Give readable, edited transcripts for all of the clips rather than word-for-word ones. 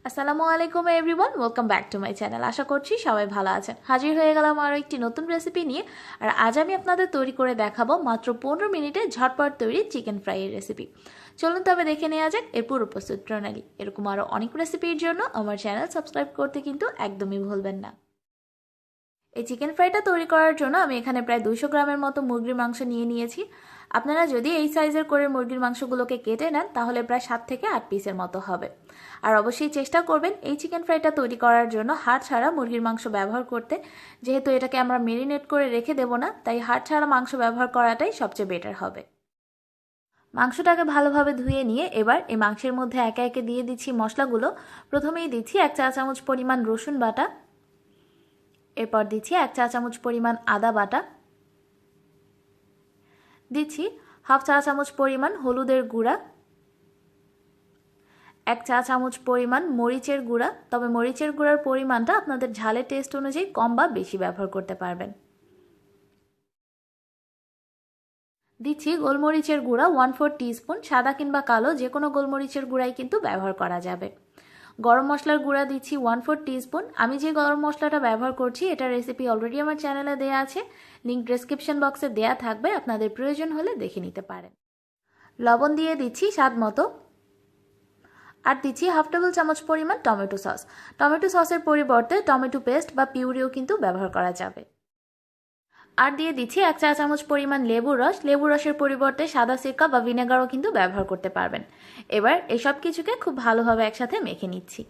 আসসালামু আলাইকুম everyone, welcome back to my channel. আশা করছি সবাই ভালো আছেন। হাজির হয়ে গেলাম আরও একটি নতুন রেসিপি নিয়ে। আর আজ আমি আপনাদের তৈরি করে দেখাবো মাত্র 15 মিনিটে ঝটপট তৈরি চিকেন ফ্রাইয়ের রেসিপি। চলুন তবে দেখে নেওয়া যাক এর পুরো প্রস্তুত প্রণালী। এরকম আরও অনেক রেসিপির জন্য আমার চ্যানেল সাবস্ক্রাইব করতে কিন্তু একদমই ভুলবেন না। এই চিকেন ফ্রাইটা তৈরি করার জন্য আমি এখানে প্রায় 200 গ্রামের মতো মুরগির মাংস নিয়েছি। আপনারা যদি এই সাইজের করে মুরগির মাংসগুলোকে কেটে নেন তাহলে প্রায় 7 থেকে 8 পিসের মতো হবে। আর অবশ্যই চেষ্টা করবেন এই চিকেন ফ্রাইটা তৈরি করার জন্য হাড় ছাড়া মুরগির মাংস ব্যবহার করতে। যেহেতু এটাকে আমরা মেরিনেট করে রেখে দেব না, তাই হাড় ছাড়া মাংস ব্যবহার করাটাই সবচেয়ে বেটার হবে। মাংসটাকে ভালোভাবে ধুয়ে নিয়ে এবার এই মাংসের মধ্যে একে একে দিয়ে দিচ্ছি মশলাগুলো। প্রথমেই দিচ্ছি 1 চা চামচ পরিমাণ রসুন বাটা, এরপর দিচ্ছি 1 চা চামচ পরিমাণ আদা বাটা, দিচ্ছি হাফ চা চামচ পরিমাণ হলুদের গুঁড়া, 1 চা চামচ পরিমাণ মরিচের গুঁড়া, তবে মরিচের গুঁড়ার পরিমাণটা আপনাদের ঝালের টেস্ট অনুযায়ী কম বা বেশি ব্যবহার করতে পারবেন। দিচ্ছি গোলমরিচের গুঁড়া 1/4 টিস্পুন, সাদা কিংবা কালো যে কোনো গোলমরিচের গুঁড়াই কিন্তু ব্যবহার করা যাবে। গরম মশলার গুঁড়া দিচ্ছি 1/4 টিস্পুন। আমি যে গরম মশলাটা ব্যবহার করছি এটার রেসিপি অলরেডি আমার চ্যানেলে দেওয়া আছে, লিঙ্ক ডেসক্রিপশন বক্সে দেওয়া থাকবে, আপনাদের প্রয়োজন হলে দেখে নিতে পারেন। লবণ দিয়ে দিচ্ছি স্বাদ মতো, আর দিচ্ছি হাফ টেবিল চামচ পরিমাণ টমেটো সস। টমেটো সসের পরিবর্তে টমেটো পেস্ট বা পিউরিও কিন্তু ব্যবহার করা যাবে। আর দিয়ে দিচ্ছি 1 চা চামচ পরিমাণ লেবুর রস। লেবুর রসের পরিবর্তে সাদা সিরকা বা ভিনেগারও কিন্তু ব্যবহার করতে পারবেন। এবার এসব কিছুকে খুব ভালোভাবে একসাথে মেখে নিচ্ছি।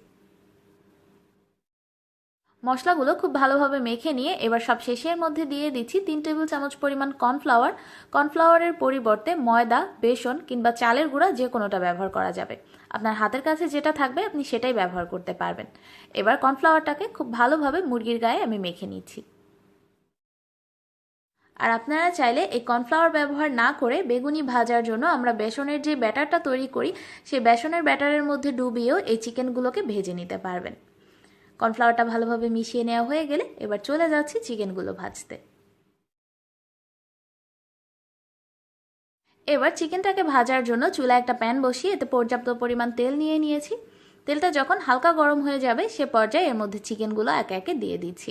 মশলাগুলো খুব ভালোভাবে মেখে নিয়ে এবার সব শেষের মধ্যে দিয়ে দিচ্ছি 3 টেবিল চামচ পরিমাণ কর্নফ্লাওয়ার। কর্নফ্লাওয়ারের পরিবর্তে ময়দা, বেসন কিংবা চালের গুঁড়া যে কোনোটা ব্যবহার করা যাবে। আপনার হাতের কাছে যেটা থাকবে আপনি সেটাই ব্যবহার করতে পারবেন। এবার কর্নফ্লাওয়ারটাকে খুব ভালোভাবে মুরগির গায়ে আমি মেখে নিচ্ছি। আর আপনারা চাইলে এই কর্নফ্লাওয়ার ব্যবহার না করে বেগুনি ভাজার জন্য আমরা বেসনের যে ব্যাটারটা তৈরি করি সেই বেসনের ব্যাটারের মধ্যে ডুবিয়েও এই চিকেনগুলোকে ভেজে নিতে পারবেন। কর্নফ্লাওয়ারটা ভালোভাবে মিশিয়ে নেওয়া হয়ে গেলে এবার চলে যাচ্ছি চিকেনগুলো ভাজতে। এবার চিকেনটাকে ভাজার জন্য চুলায় একটা প্যান বসিয়ে এতে পর্যাপ্ত পরিমাণ তেল নিয়ে নিয়েছি। তেলটা যখন হালকা গরম হয়ে যাবে সে পর্যায়ে এর মধ্যে চিকেনগুলো একে একে দিয়ে দিচ্ছি।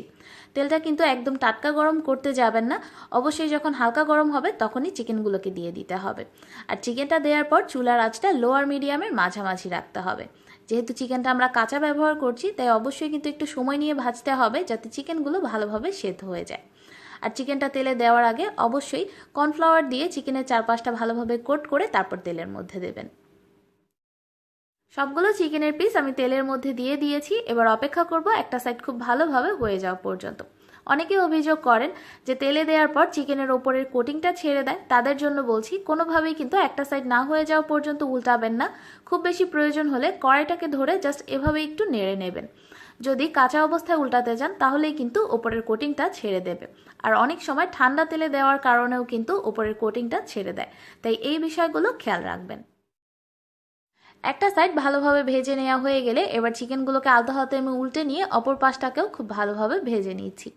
তেলটা কিন্তু একদম টাটকা গরম করতে যাবেন না, অবশ্যই যখন হালকা গরম হবে তখনই চিকেনগুলোকে দিয়ে দিতে হবে। আর চিকেনটা দেওয়ার পর চুলার আঁচটা লো আর মিডিয়ামের মাঝামাঝি রাখতে হবে। যেহেতু চিকেনটা আমরা কাঁচা ব্যবহার করছি তাই অবশ্যই কিন্তু একটু সময় নিয়ে ভাজতে হবে যাতে চিকেনগুলো ভালোভাবে সেদ্ধ হয়ে যায়। আর চিকেনটা তেলে দেওয়ার আগে অবশ্যই কর্নফ্লাওয়ার দিয়ে চিকেনের চারপাশটা ভালোভাবে কোট করে তারপর তেলের মধ্যে দেবেন। সবগুলো চিকেনের পিস আমি তেলের মধ্যে দিয়ে দিয়েছি। এবার অপেক্ষা করব একটা সাইড খুব ভালোভাবে হয়ে যাওয়া পর্যন্ত। অনেকে অভিযোগ করেন যে তেলে দেওয়ার পর চিকেনের ওপরের কোটিংটা ছেড়ে দেয়, তাদের জন্য বলছি কোনোভাবেই কিন্তু একটা সাইড না হয়ে যাওয়া পর্যন্ত উল্টাবেন না। খুব বেশি প্রয়োজন হলে কড়াইটাকে ধরে জাস্ট এভাবে একটু নেড়ে নেবেন। যদি কাঁচা অবস্থায় উল্টাতে যান তাহলেই কিন্তু ওপরের কোটিংটা ছেড়ে দেবে। আর অনেক সময় ঠান্ডা তেলে দেওয়ার কারণেও কিন্তু ওপরের কোটিংটা ছেড়ে দেয়, তাই এই বিষয়গুলো খেয়াল রাখবেন। একটা সাইড ভালোভাবে ভেজে নেওয়া হয়ে গেলে এবার চিকেনগুলোকে আলতো হাতে আমি উল্টে নিয়ে অপর পাশটাকেও খুব ভালোভাবে ভেজে নিচ্ছি।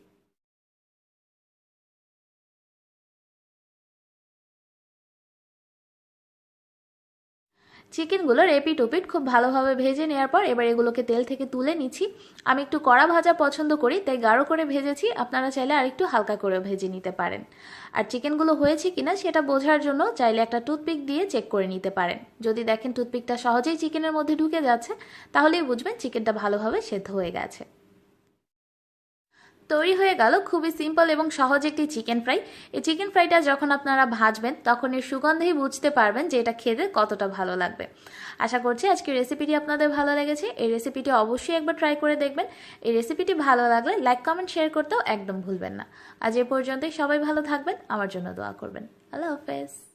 চিকেনগুলোর এপিট ওপিট খুব ভালোভাবে ভেজে নেওয়ার পর এবার এগুলোকে তেল থেকে তুলে নিচ্ছি। আমি একটু কড়া ভাজা পছন্দ করি তাই গাঢ় করে ভেজেছি, আপনারা চাইলে আর একটু হালকা করে ভেজে নিতে পারেন। আর চিকেনগুলো হয়েছে কিনা সেটা বোঝার জন্য চাইলে একটা টুথপিক দিয়ে চেক করে নিতে পারেন। যদি দেখেন টুথপিকটা সহজেই চিকেনের মধ্যে ঢুকে যাচ্ছে তাহলেই বুঝবেন চিকেনটা ভালোভাবে সেদ্ধ হয়ে গেছে। তৈরি হয়ে গেল খুবই সিম্পল এবং সহজ একটি চিকেন ফ্রাই। এই চিকেন ফ্রাইটা যখন আপনারা ভাজবেন তখন এর সুগন্ধেই বুঝতে পারবেন যে এটা খেতে কতটা ভালো লাগবে। আশা করছি আজকের রেসিপিটি আপনাদের ভালো লেগেছে। এই রেসিপিটি অবশ্যই একবার ট্রাই করে দেখবেন। এই রেসিপিটি ভালো লাগলে লাইক কমেন্ট শেয়ার করতেও একদম ভুলবেন না। আজ এ পর্যন্তই, সবাই ভালো থাকবেন, আমার জন্য দোয়া করবেন। আল্লাহ হাফেজ।